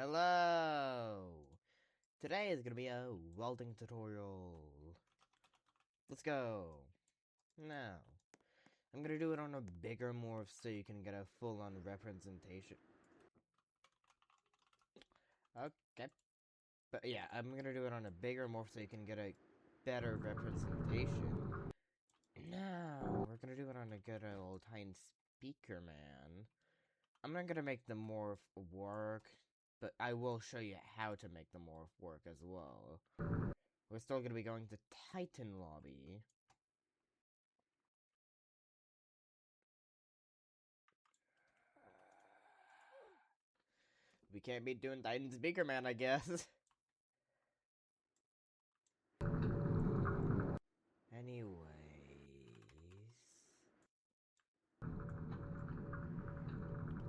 Hello! Today is gonna be a welding tutorial. Let's go. Now, I'm gonna do it on a bigger morph so you can get a full-on representation. Okay. But yeah, I'm gonna do it on a bigger morph so you can get a better representation. Now, we're gonna do it on a good old tiny speaker, man. I'm not gonna make the morph work, but I will show you how to make the morph work as well. We're still gonna be going to Titan Lobby. We can't be doing Titan Speaker Man, I guess. Anyways.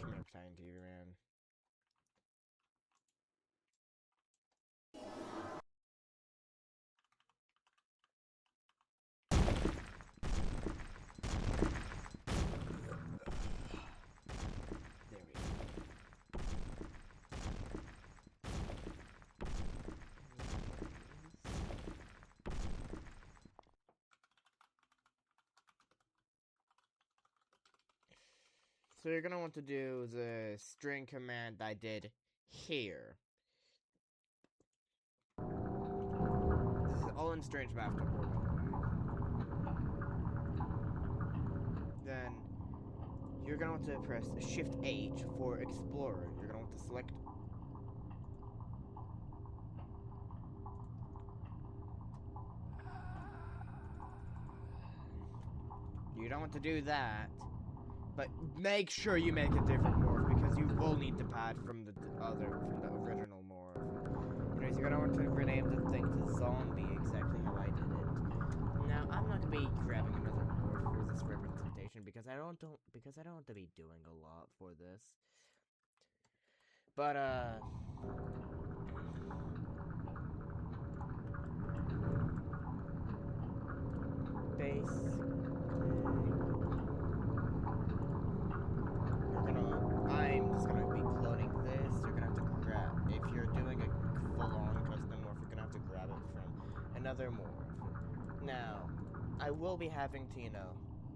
Come here, Titan TV Man. There we go. So you're gonna want to do the string command I did here. This is all in Strange Bathtub, by the way. Then you're gonna want to press Shift H for Explorer. You're gonna want to select. You don't want to do that, but make sure you make a different morph because you will need to pad from the original morph. Anyways, you're gonna want to rename the thing to Zombie, exactly how I did it. Now, I'm not gonna be grabbing another morph for this representation because I don't want to be doing a lot for this. But basically, I'm just gonna be cloning this. You're gonna have to grab, if you're doing a full-on custom morph, you're gonna have to grab it from another morph. Now, I will be having to,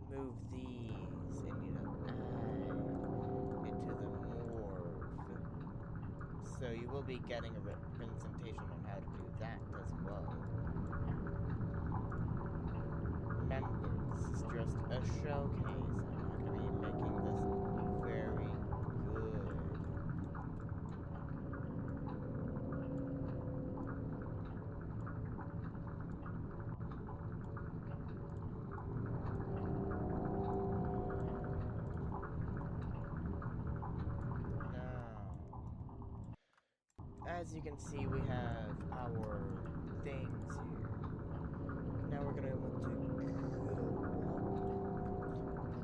move these and, add into the morph. So you will be getting a representation on how to do that as well. Remember, this is just a showcase. I'm not going to be making this very good. Now, as you can see, we have our things here. Now we're going to want to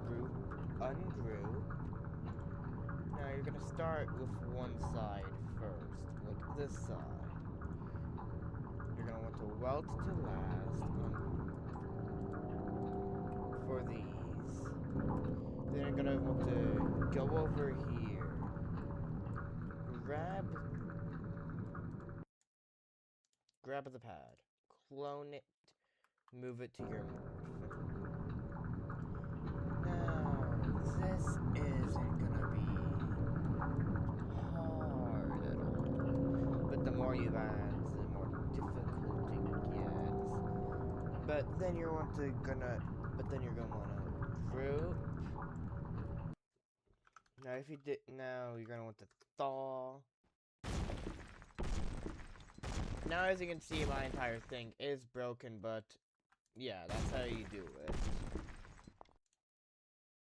group, ungroup. Now you're going to start with one side first, like this side. You're going to want to weld to last for these. Then you're going to want to go over here, grab the pad, clone it, move it to your morph. Now, this isn't gonna be hard at all. But the more you add, the more difficult it gets. But then you're gonna wanna group. Now you're gonna want to thaw. Now as you can see, my entire thing is broken, but yeah, that's how you do it.